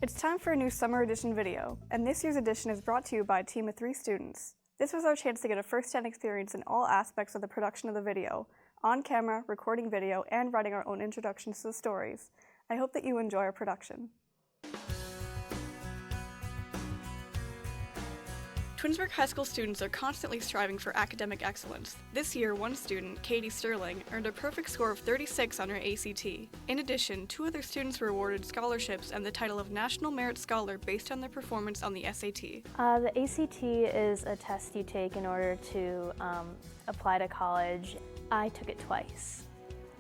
It's time for a new summer edition video, and this year's edition is brought to you by a team of 3 students. This was our chance to get a first-hand experience in all aspects of the production of the video, on camera, recording video, and writing our own introductions to the stories. I hope that you enjoy our production. Twinsburg High School students are constantly striving for academic excellence. This year, one student, Katie Sterling, earned a perfect score of 36 on her ACT. In addition, 2 other students were awarded scholarships and the title of National Merit Scholar based on their performance on the SAT. The ACT is a test you take in order to apply to college. I took it twice.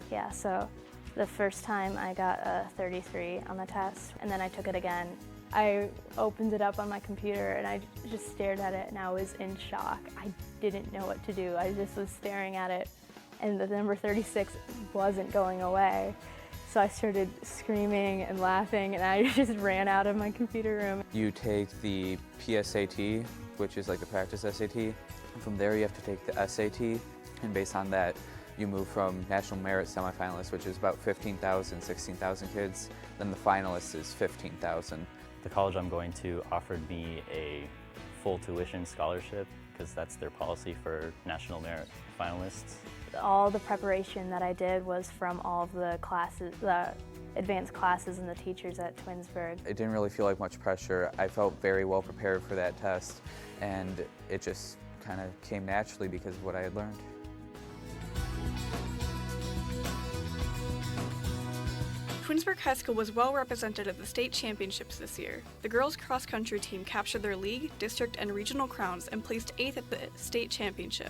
Yeah, so the first time I got a 33 on the test, and then I took it again. I opened it up on my computer and I just stared at it and I was in shock. I didn't know what to do. I just was staring at it and the number 36 wasn't going away. So I started screaming and laughing and I just ran out of my computer room. You take the PSAT, which is like the practice SAT. And from there you have to take the SAT, and based on that you move from National Merit semifinalists, which is about 15,000, 16,000 kids, then the finalist is 15,000. The college I'm going to offered me a full tuition scholarship because that's their policy for National Merit finalists. All the preparation that I did was from all of the classes, the advanced classes and the teachers at Twinsburg. It didn't really feel like much pressure. I felt very well prepared for that test, and it just kind of came naturally because of what I had learned. Twinsburg High School was well represented at the state championships this year. The girls' cross-country team captured their league, district, and regional crowns and placed 8th at the state championship.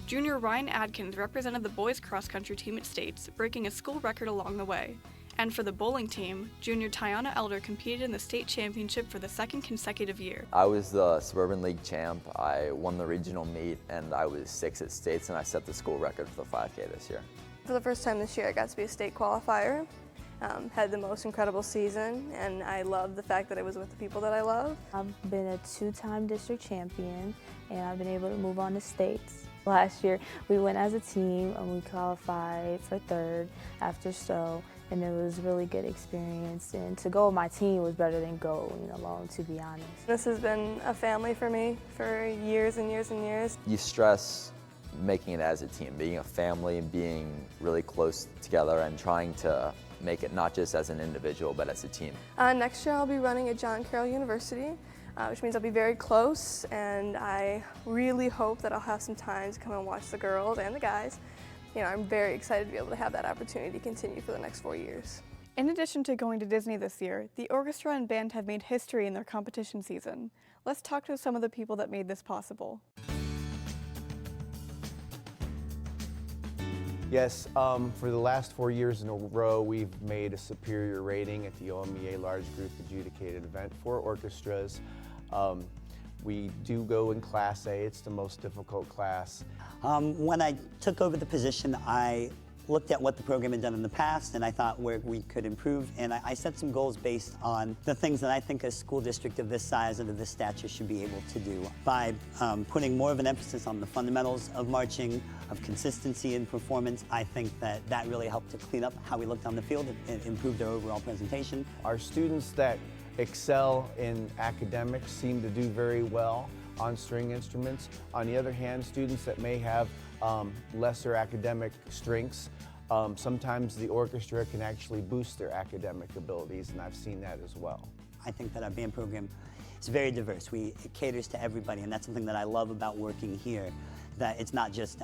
Junior Ryan Adkins represented the boys' cross-country team at states, breaking a school record along the way. And for the bowling team, junior Tiana Elder competed in the state championship for the 2nd consecutive year. I was the Suburban League champ. I won the regional meet, and I was 6th at states, and I set the school record for the 5K this year. For the first time this year, I got to be a state qualifier. Had the most incredible season, and I love the fact that I was with the people that I love. I've been a 2-time district champion, and I've been able to move on to states. Last year, we went as a team, and we qualified for 3rd after Stowe, and it was a really good experience. And to go with my team was better than going alone, to be honest. This has been a family for me for years and years and years. You stress making it as a team, being a family, being really close together, and trying to make it not just as an individual, but as a team. Next year I'll be running at John Carroll University, which means I'll be very close, and I really hope that I'll have some time to come and watch the girls and the guys. I'm very excited to be able to have that opportunity to continue for the next 4 years. In addition to going to Disney this year, the orchestra and band have made history in their competition season. Let's talk to some of the people that made this possible. Yes, for the last 4 years in a row, we've made a superior rating at the OMEA Large Group Adjudicated Event for orchestras. We do go in Class A. It's the most difficult class. When I took over the position, I looked at what the program had done in the past, and I thought where we could improve, and I set some goals based on the things that I think a school district of this size and of this stature should be able to do. By putting more of an emphasis on the fundamentals of marching, of consistency in performance, I think that that really helped to clean up how we looked on the field and improved our overall presentation. Our students that excel in academics seem to do very well on string instruments. On the other hand, students that may have lesser academic strengths, sometimes the orchestra can actually boost their academic abilities, and I've seen that as well. I think that our band program is very diverse. It caters to everybody, and that's something that I love about working here, that it's not just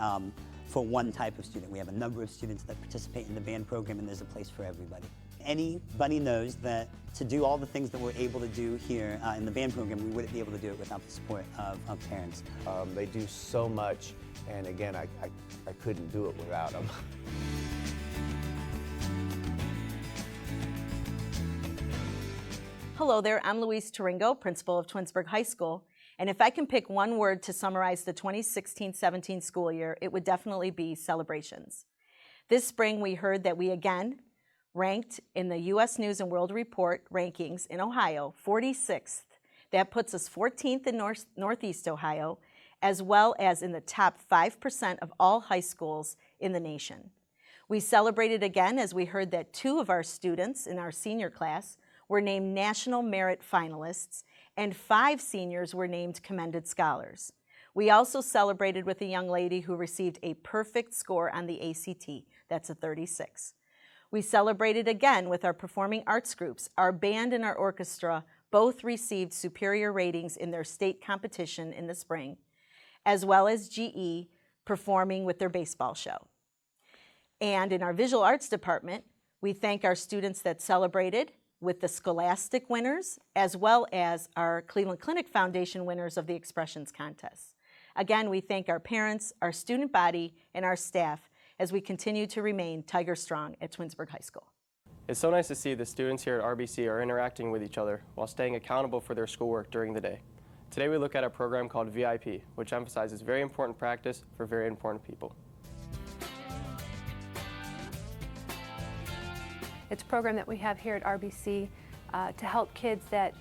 for one type of student. We have a number of students that participate in the band program, and there's a place for everybody. Anybody knows that to do all the things that we're able to do here in the band program, we wouldn't be able to do it without the support of parents. They do so much, and again, I couldn't do it without them. Hello there, I'm Louise Taringo, principal of Twinsburg High School, and if I can pick one word to summarize the 2016-17 school year, it would definitely be celebrations. This spring we heard that we again ranked in the U.S. News and World Report rankings in Ohio, 46th. That puts us 14th in Northeast Ohio, as well as in the top 5% of all high schools in the nation. We celebrated again as we heard that 2 of our students in our senior class were named National Merit Finalists, and 5 seniors were named Commended Scholars. We also celebrated with a young lady who received a perfect score on the ACT. That's a 36. We celebrated again with our performing arts groups. Our band and our orchestra both received superior ratings in their state competition in the spring, as well as GE performing with their baseball show. And in our visual arts department, we thank our students that celebrated with the Scholastic winners, as well as our Cleveland Clinic Foundation winners of the Expressions Contest. Again, we thank our parents, our student body, and our staff as we continue to remain Tiger Strong at Twinsburg High School. It's so nice to see the students here at RBC are interacting with each other while staying accountable for their schoolwork during the day. Today we look at a program called VIP, which emphasizes very important practice for very important people. It's a program that we have here at RBC to help kids that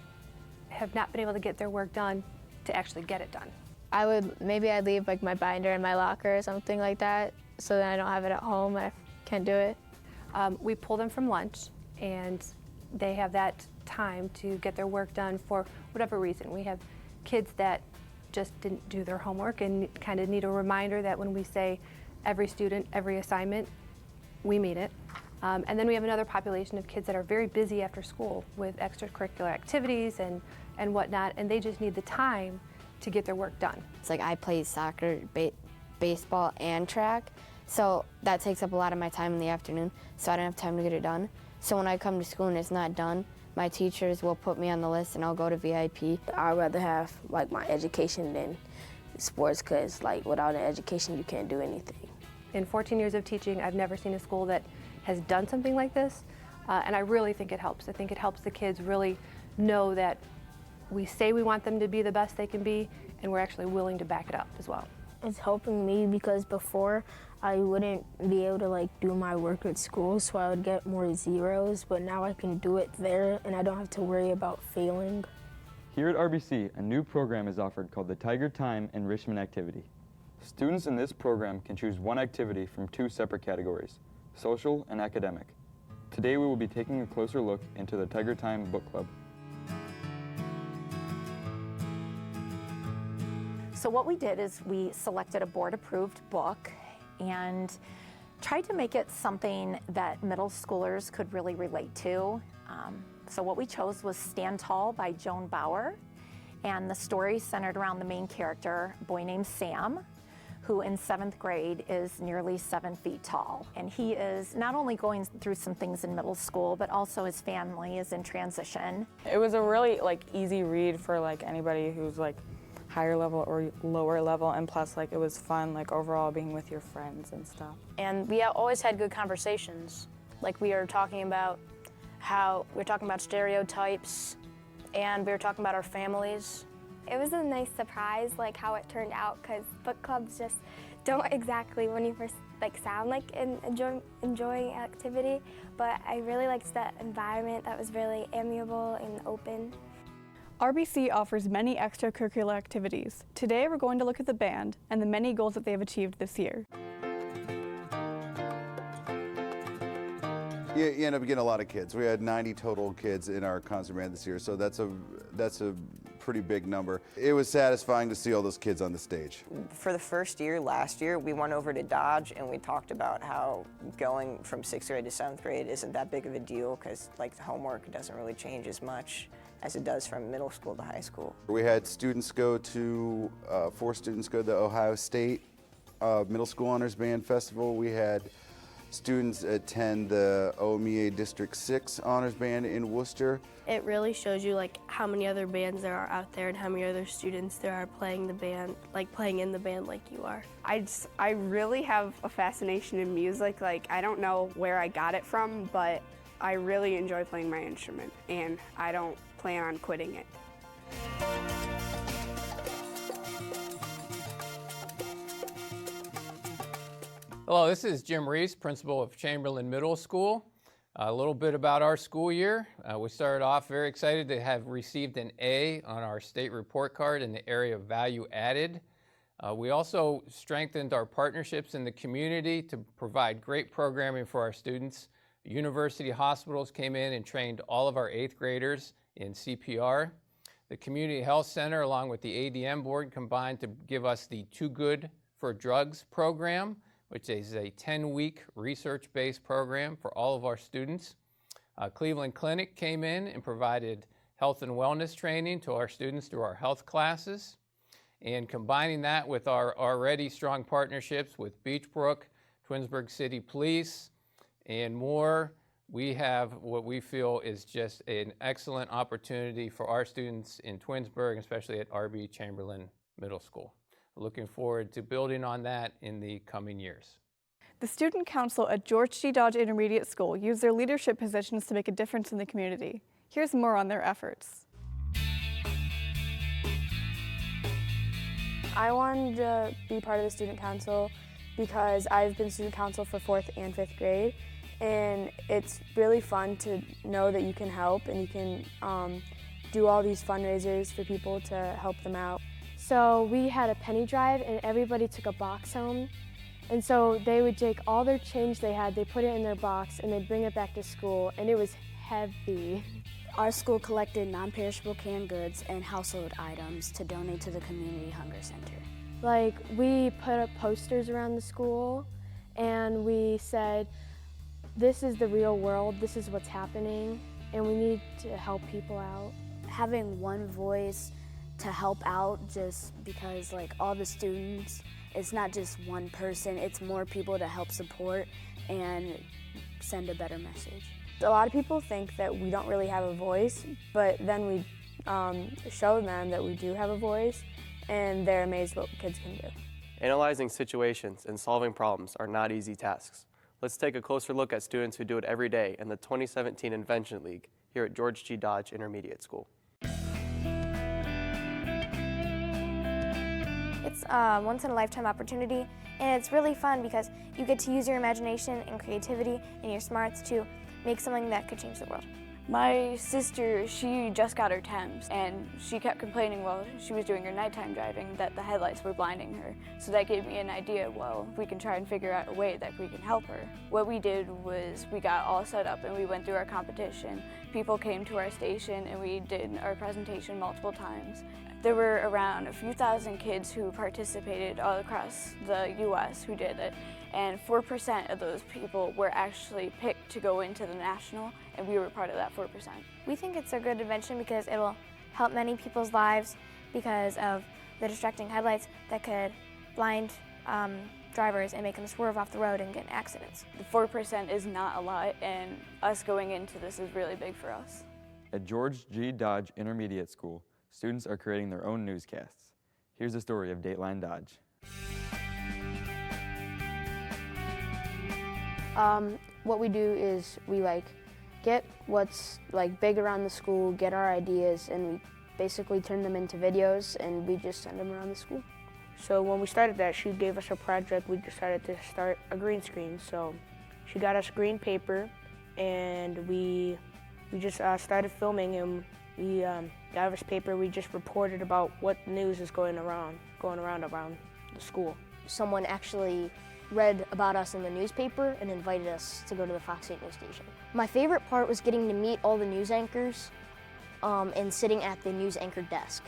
have not been able to get their work done to actually get it done. I'd leave like my binder in my locker or something like that, so that I don't have it at home and I can't do it. We pull them from lunch, and they have that time to get their work done for whatever reason. We have kids that just didn't do their homework and kind of need a reminder that when we say every student, every assignment, we mean it. And then we have another population of kids that are very busy after school with extracurricular activities and whatnot, and they just need the time to get their work done. It's like I play soccer, baseball, and track, so that takes up a lot of my time in the afternoon, so I don't have time to get it done. So when I come to school and it's not done, my teachers will put me on the list and I'll go to VIP. I'd rather have like my education than sports, because like without an education you can't do anything. In 14 years of teaching, I've never seen a school that has done something like this, and I really think it helps. I think it helps the kids really know that we say we want them to be the best they can be, and we're actually willing to back it up as well. It's helping me because before I wouldn't be able to like do my work at school, so I would get more zeros, but now I can do it there and I don't have to worry about failing. Here at RBC, a new program is offered called the Tiger Time Enrichment Activity. Students in this program can choose one activity from 2 separate categories, social and academic. Today we will be taking a closer look into the Tiger Time Book Club. So what we did is we selected a board-approved book and tried to make it something that middle schoolers could really relate to. So what we chose was Stand Tall by Joan Bauer, and the story centered around the main character, a boy named Sam, who in 7th grade is nearly 7 feet tall. And he is not only going through some things in middle school, but also his family is in transition. It was a really easy read for anybody who's higher level or lower level, and plus it was fun overall being with your friends and stuff. And we always had good conversations. We were talking about stereotypes, and we were talking about our families. It was a nice surprise, how it turned out, because book clubs just don't exactly, when you first sound like an enjoying activity, but I really liked the environment that was really amiable and open. RBC offers many extracurricular activities. Today we're going to look at the band and the many goals that they have achieved this year. You end up getting a lot of kids. We had 90 total kids in our concert band this year, so that's a pretty big number. It was satisfying to see all those kids on the stage. For the first year, last year, we went over to Dodge and we talked about how going from 6th grade to 7th grade isn't that big of a deal, because the homework doesn't really change as much as it does from middle school to high school. We had students go to, 4 students go to the Ohio State Middle School Honors Band Festival. We had students attend the OMEA District 6 Honors Band in Worcester. It really shows you how many other bands there are out there and how many other students there are playing the band, playing in the band like you are. I really have a fascination in music. I don't know where I got it from, but I really enjoy playing my instrument, and I don't plan on quitting it. Hello, this is Jim Reese, principal of Chamberlain Middle School. A little bit about our school year. We started off very excited to have received an A on our state report card in the area of value added. We also strengthened our partnerships in the community to provide great programming for our students. University hospitals came in and trained all of our 8th graders in CPR. The Community Health Center, along with the ADM board, combined to give us the Too Good for Drugs program, which is a 10-week research-based program for all of our students. Cleveland Clinic came in and provided health and wellness training to our students through our health classes. And combining that with our already strong partnerships with Beechbrook, Twinsburg City Police, and more, we have what we feel is just an excellent opportunity for our students in Twinsburg, especially at R.B. Chamberlain Middle School. Looking forward to building on that in the coming years. The Student Council at George G. Dodge Intermediate School used their leadership positions to make a difference in the community. Here's more on their efforts. I wanted to be part of the Student Council because I've been Student Council for 4th and 5th grade, and it's really fun to know that you can help and you can do all these fundraisers for people to help them out. So we had a penny drive and everybody took a box home. And so they would take all their change they had, they put it in their box, and they'd bring it back to school, and it was heavy. Our school collected non-perishable canned goods and household items to donate to the Community Hunger Center. Like, we put up posters around the school, and we said, this is the real world, this is what's happening, and we need to help people out. Having one voice to help out, just because like all the students, it's not just one person, it's more people to help support and send a better message. A lot of people think that we don't really have a voice, but then we show them that we do have a voice, and they're amazed what kids can do. Analyzing situations and solving problems are not easy tasks. Let's take a closer look at students who do it every day in the 2017 Invention League here at George G. Dodge Intermediate School. It's a once-in-a-lifetime opportunity, and it's really fun because you get to use your imagination and creativity and your smarts to make something that could change the world. My sister, she just got her temps, and she kept complaining while she was doing her nighttime driving that the headlights were blinding her. So that gave me an idea, well, we can try and figure out a way that we can help her. What we did was we got all set up and we went through our competition. People came to our station and we did our presentation multiple times. There were around a few thousand kids who participated all across the U.S. who did it, and 4% of those people were actually picked to go into the national, and we were part of that 4%. We think it's a good invention because it will help many people's lives because of the distracting headlights that could blind drivers and make them swerve off the road and get in accidents. The 4% is not a lot, and us going into this is really big for us. At George G. Dodge Intermediate School, students are creating their own newscasts. Here's the story of Dateline Dodge. What we do is we get what's big around the school, get our ideas, and we basically turn them into videos, and we just send them around the school. So when we started that, she gave us a project. We decided to start a green screen. So she got us green paper, and we just started filming, and we got us paper. We just reported about what news is going around the school. Someone actually read about us in the newspaper and invited us to go to the Fox 8 news station. My favorite part was getting to meet all the news anchors and sitting at the news anchor desk.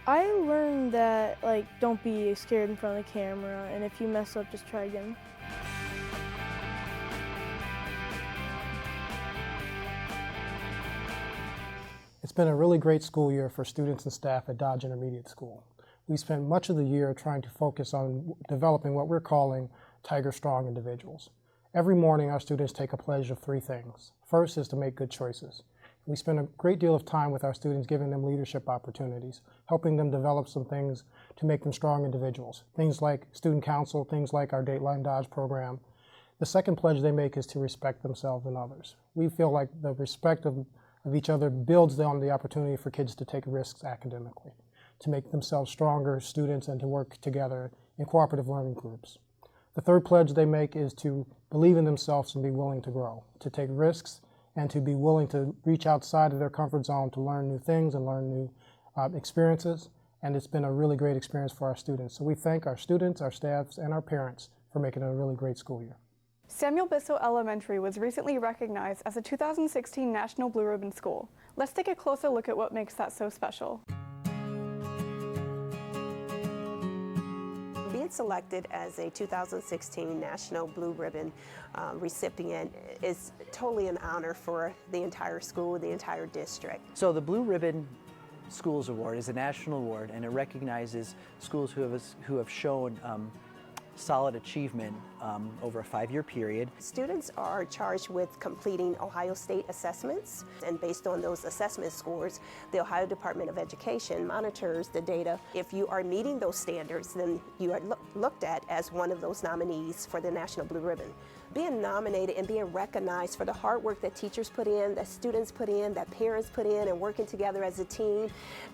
I learned that don't be scared in front of the camera, and if you mess up, just try again. It's been a really great school year for students and staff at Dodge Intermediate School. We spent much of the year trying to focus on developing what we're calling Tiger Strong individuals. Every morning our students take a pledge of 3 things. First is to make good choices. We spend a great deal of time with our students giving them leadership opportunities, helping them develop some things to make them strong individuals. Things like student council, things like our Dateline Dodge program. The second pledge they make is to respect themselves and others. We feel like the respect of each other builds on the opportunity for kids to take risks academically, to make themselves stronger students and to work together in cooperative learning groups. The third pledge they make is to believe in themselves and be willing to grow, to take risks and to be willing to reach outside of their comfort zone to learn new things and learn new experiences. And it's been a really great experience for our students. So we thank our students, our staffs, and our parents for making it a really great school year. Samuel Bissell Elementary was recently recognized as a 2016 National Blue Ribbon School. Let's take a closer look at what makes that so special. Being selected as a 2016 National Blue Ribbon recipient is totally an honor for the entire school, the entire district. So the Blue Ribbon Schools Award is a national award, and it recognizes schools who have shown solid achievement over a 5-year period. Students are charged with completing Ohio State assessments, and based on those assessment scores, the Ohio Department of Education monitors the data. If you are meeting those standards, then you are looked at as one of those nominees for the National Blue Ribbon. Being nominated and being recognized for the hard work that teachers put in, that students put in, that parents put in, and working together as a team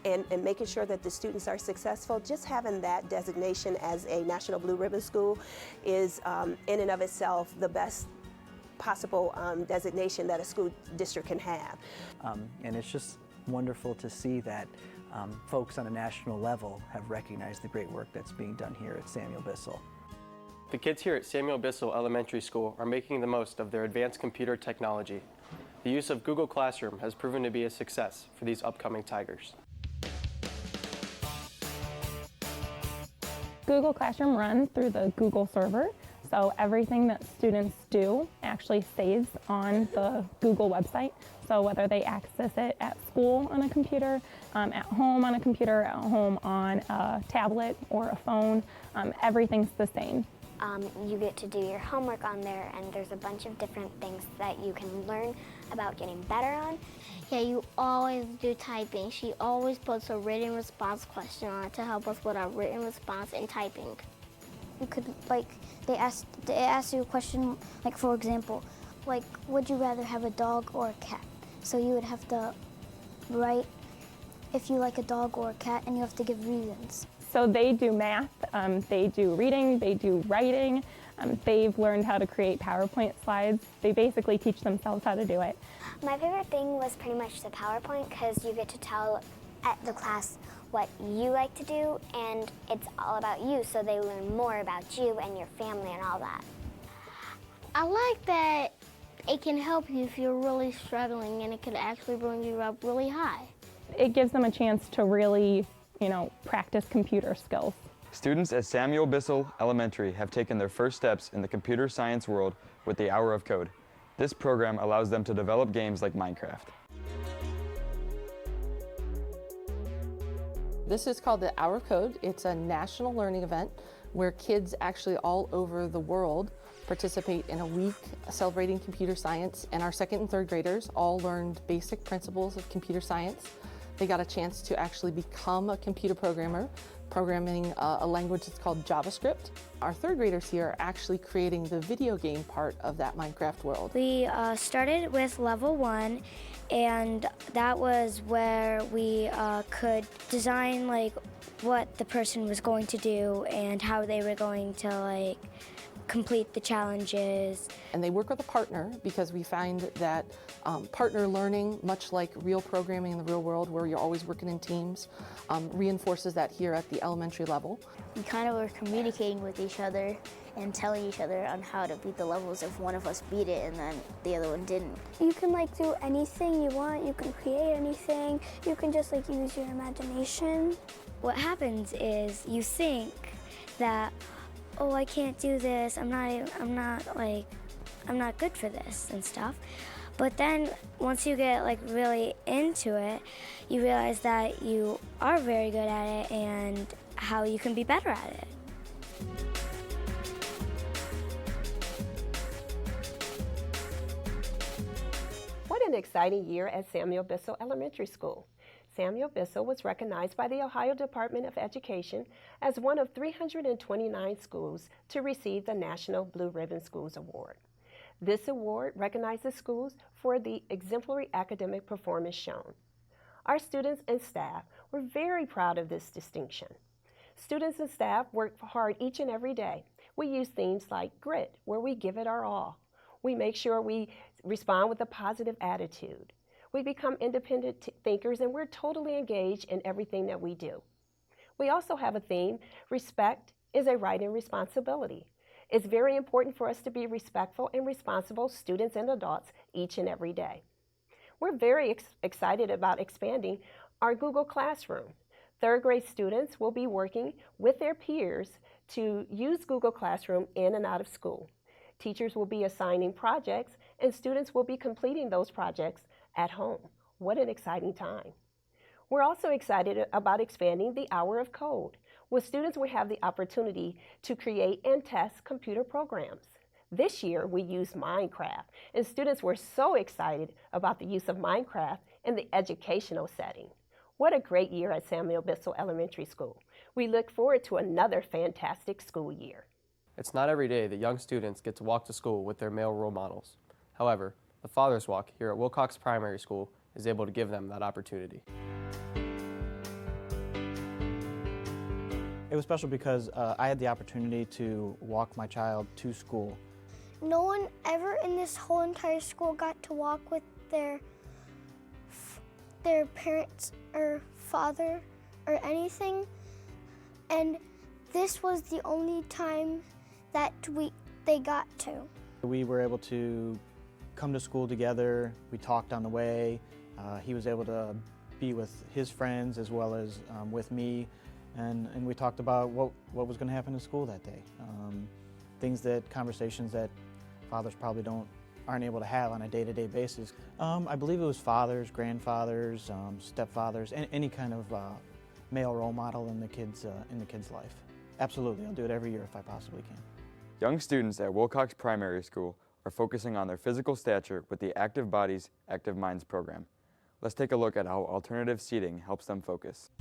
and making sure that the students are successful, just having that designation as a National Blue Ribbon School is in and of itself the best possible designation that a school district can have. And it's just wonderful to see that folks on a national level have recognized the great work that's being done here at Samuel Bissell. The kids here at Samuel Bissell Elementary School are making the most of their advanced computer technology. The use of Google Classroom has proven to be a success for these upcoming Tigers. Google Classroom runs through the Google server, so everything that students do actually saves on the Google website. So whether they access it at school on a computer, at home on a computer, at home on a tablet or a phone, everything's the same. You get to do your homework on there, and there's a bunch of different things that you can learn about getting better on. Yeah, you always do typing. She always puts a written response question on it to help us with our written response and typing. You could, they ask you a question, for example, would you rather have a dog or a cat? So you would have to write if you like a dog or a cat, and you have to give reasons. So they do math, they do reading, they do writing, they've learned how to create PowerPoint slides. They basically teach themselves how to do it. My favorite thing was pretty much the PowerPoint, because you get to tell at the class what you like to do, and it's all about you, so they learn more about you and your family and all that. I like that it can help you if you're really struggling, and it can actually bring you up really high. It gives them a chance to really, practice computer skills. Students at Samuel Bissell Elementary have taken their first steps in the computer science world with the Hour of Code. This program allows them to develop games like Minecraft. This is called the Hour of Code. It's a national learning event where kids actually all over the world participate in a week celebrating computer science, and our 2nd and 3rd graders all learned basic principles of computer science. They got a chance to actually become a computer programmer, programming a language that's called JavaScript. Our 3rd graders here are actually creating the video game part of that Minecraft world. We started with level 1, and that was where we could design what the person was going to do and how they were going to complete the challenges. And they work with a partner, because we find that partner learning, much like real programming in the real world where you're always working in teams, reinforces that here at the elementary level. We kind of were communicating with each other and telling each other on how to beat the levels if one of us beat it and then the other one didn't. You can do anything you want, you can create anything, you can just use your imagination. What happens is you think that, oh, I can't do this, I'm not good for this and stuff. But then once you get really into it, you realize that you are very good at it and how you can be better at it. What an exciting year at Samuel Bissell Elementary School. Samuel Bissell was recognized by the Ohio Department of Education as one of 329 schools to receive the National Blue Ribbon Schools Award. This award recognizes schools for the exemplary academic performance shown. Our students and staff were very proud of this distinction. Students and staff work hard each and every day. We use themes like grit, where we give it our all. We make sure we respond with a positive attitude. We become independent thinkers, and we're totally engaged in everything that we do. We also have a theme: respect is a right and responsibility. It's very important for us to be respectful and responsible students and adults each and every day. We're very excited about expanding our Google Classroom. Third grade students will be working with their peers to use Google Classroom in and out of school. Teachers will be assigning projects and students will be completing those projects at home. What an exciting time. We're also excited about expanding the Hour of Code, where students will have the opportunity to create and test computer programs. This year we used Minecraft, and students were so excited about the use of Minecraft in the educational setting. What a great year at Samuel Bissell Elementary School. We look forward to another fantastic school year. It's not every day that young students get to walk to school with their male role models. However, the Father's Walk here at Wilcox Primary School is able to give them that opportunity. It was special because I had the opportunity to walk my child to school. No one ever in this whole entire school got to walk with their parents or father or anything, and this was the only time that they got to. We were able to come to school together. We talked on the way. He was able to be with his friends as well as with me, and we talked about what was going to happen in school that day. Conversations that fathers probably aren't able to have on a day-to-day basis. I believe it was fathers, grandfathers, stepfathers, any kind of male role model in the kid's life. Absolutely, I'll do it every year if I possibly can. Young students at Wilcox Primary School are focusing on their physical stature with the Active Bodies, Active Minds program. Let's take a look at how alternative seating helps them focus.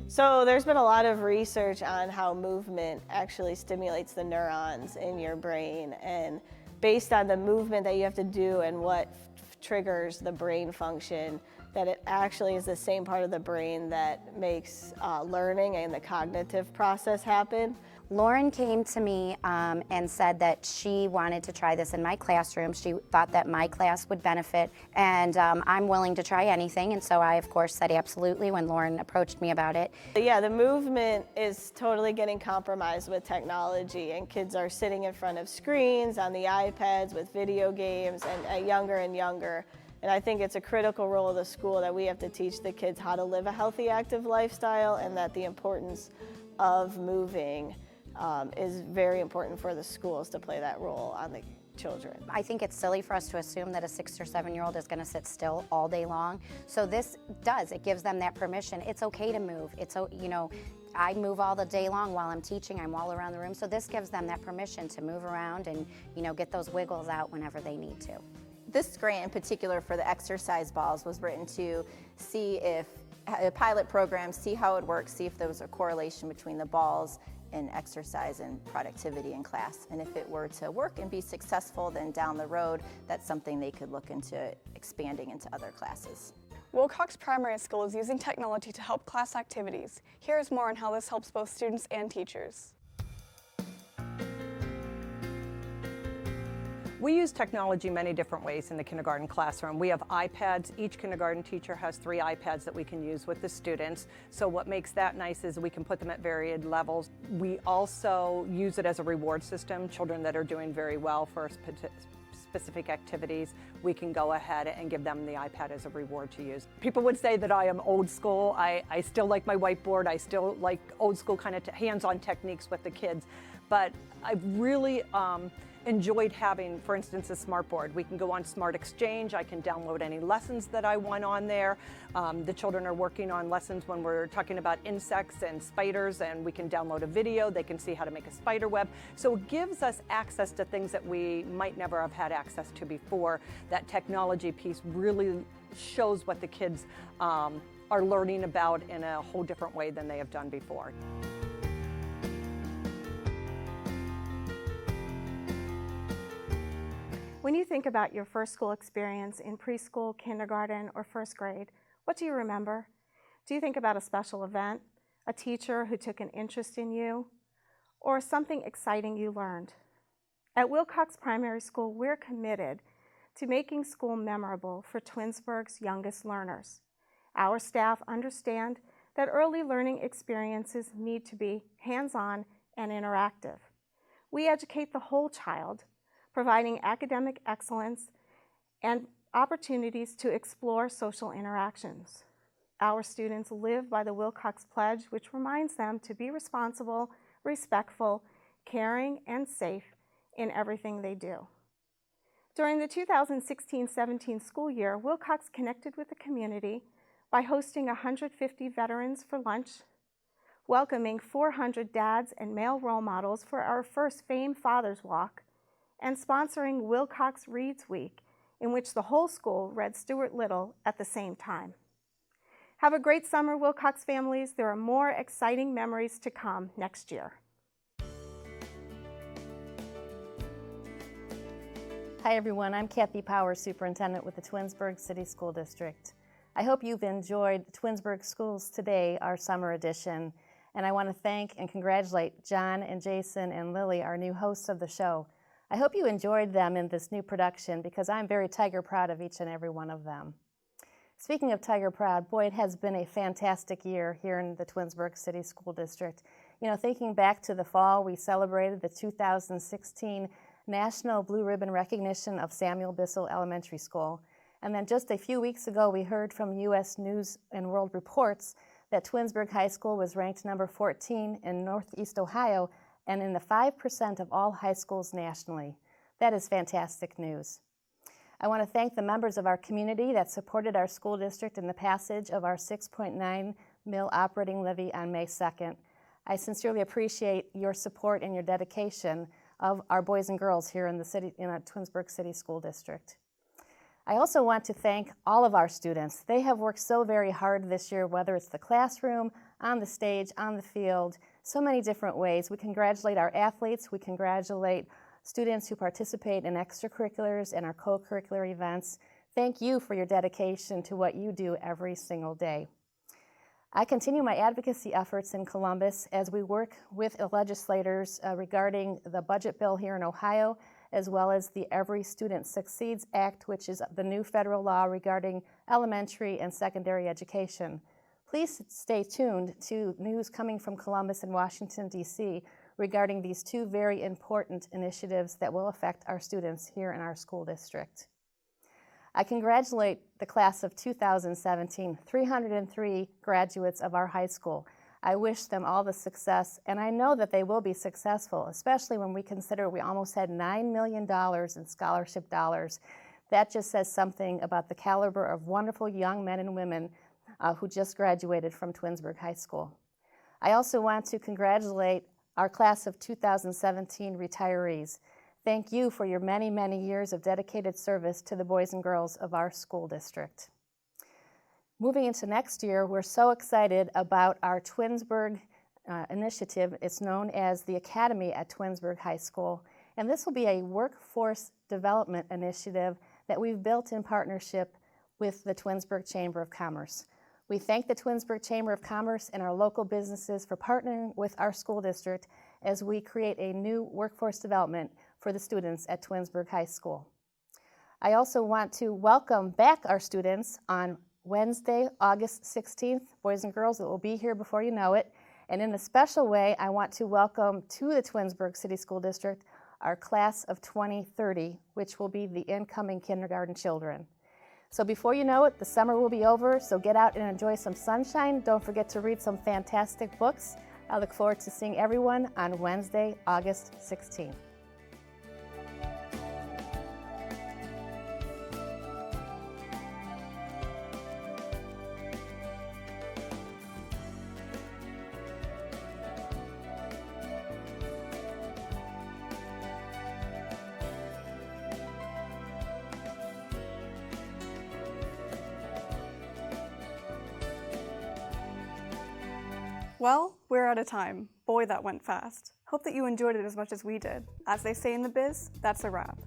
So there's been a lot of research on how movement actually stimulates the neurons in your brain, and based on the movement that you have to do and what triggers the brain function, that it actually is the same part of the brain that makes learning and the cognitive process happen. Lauren came to me and said that she wanted to try this in my classroom. She thought that my class would benefit, and I'm willing to try anything, and so I of course said absolutely when Lauren approached me about it. Yeah, the movement is totally getting compromised with technology, and kids are sitting in front of screens on the iPads with video games, and younger and younger. And I think it's a critical role of the school that we have to teach the kids how to live a healthy, active lifestyle, and that the importance of moving is very important for the schools to play that role on the children. I think it's silly for us to assume that a 6 or 7-year-old is going to sit still all day long. So this it gives them that permission. It's okay to move. I move all the day long while I'm teaching. I'm all around the room. So this gives them that permission to move around and, get those wiggles out whenever they need to. This grant in particular for the exercise balls was written to see if a pilot program, see how it works, see if there was a correlation between the balls and exercise and productivity in class. And if it were to work and be successful, then down the road, that's something they could look into expanding into other classes. Wilcox Primary School is using technology to help class activities. Here is more on how this helps both students and teachers. We use technology many different ways in the kindergarten classroom. We have iPads. Each kindergarten teacher has 3 iPads that we can use with the students. So what makes that nice is we can put them at varied levels. We also use it as a reward system. Children that are doing very well for specific activities, we can go ahead and give them the iPad as a reward to use. People would say that I am old school. I still like my whiteboard. I still like old school kind of hands-on techniques with the kids. But I've really enjoyed having, for instance, a smart board. We can go on Smart Exchange. I can download any lessons that I want on there. The children are working on lessons when we're talking about insects and spiders, and we can download a video. They can see how to make a spider web. So it gives us access to things that we might never have had access to before. That technology piece really shows what the kids are learning about in a whole different way than they have done before. When you think about your first school experience in preschool, kindergarten, or first grade, what do you remember? Do you think about a special event, a teacher who took an interest in you, or something exciting you learned? At Wilcox Primary School, we're committed to making school memorable for Twinsburg's youngest learners. Our staff understand that early learning experiences need to be hands-on and interactive. We educate the whole child, providing academic excellence and opportunities to explore social interactions. Our students live by the Wilcox Pledge, which reminds them to be responsible, respectful, caring, and safe in everything they do. During the 2016-17 school year, Wilcox connected with the community by hosting 150 veterans for lunch, welcoming 400 dads and male role models for our first Fame Fathers Walk, and sponsoring Wilcox Reads Week, in which the whole school read Stuart Little at the same time. Have a great summer, Wilcox families. There are more exciting memories to come next year. Hi everyone, I'm Kathy Powers, Superintendent with the Twinsburg City School District. I hope you've enjoyed Twinsburg Schools Today, our summer edition, and I want to thank and congratulate John and Jason and Lily, our new hosts of the show. I hope you enjoyed them in this new production because I'm very Tiger proud of each and every one of them. Speaking of Tiger proud, boy, it has been a fantastic year here in the Twinsburg City School District. You know, thinking back to the fall, we celebrated the 2016 National Blue Ribbon Recognition of Samuel Bissell Elementary School. And then just a few weeks ago, we heard from U.S. News and World Reports that Twinsburg High School was ranked number 14 in Northeast Ohio and in the 5% of all high schools nationally. That is fantastic news. I want to thank the members of our community that supported our school district in the passage of our 6.9 mil operating levy on May 2nd. I sincerely appreciate your support and your dedication of our boys and girls here in our Twinsburg City School District. I also want to thank all of our students. They have worked so very hard this year, whether it's the classroom, on the stage, on the field, so many different ways. We congratulate our athletes, we congratulate students who participate in extracurriculars and our co-curricular events. Thank you for your dedication to what you do every single day. I continue my advocacy efforts in Columbus as we work with legislators regarding the budget bill here in Ohio, as well as the Every Student Succeeds Act, which is the new federal law regarding elementary and secondary education. Please stay tuned to news coming from Columbus and Washington, D.C. regarding these two very important initiatives that will affect our students here in our school district. I congratulate the class of 2017, 303 graduates of our high school. I wish them all the success, and I know that they will be successful, especially when we consider we almost had $9 million in scholarship dollars. That just says something about the caliber of wonderful young men and women who just graduated from Twinsburg High School. I also want to congratulate our class of 2017 retirees. Thank you for your many, many years of dedicated service to the boys and girls of our school district. Moving into next year, we're so excited about our Twinsburg initiative. It's known as the Academy at Twinsburg High School, and this will be a workforce development initiative that we've built in partnership with the Twinsburg Chamber of Commerce. We thank the Twinsburg Chamber of Commerce and our local businesses for partnering with our school district as we create a new workforce development for the students at Twinsburg High School. I also want to welcome back our students on Wednesday, August 16th. Boys and girls, it will be here before you know it. And in a special way, I want to welcome to the Twinsburg City School District our class of 2030, which will be the incoming kindergarten children. So before you know it, the summer will be over, so get out and enjoy some sunshine. Don't forget to read some fantastic books. I look forward to seeing everyone on Wednesday, August 16th. Well, we're out of time. Boy, that went fast. Hope that you enjoyed it as much as we did. As they say in the biz, that's a wrap.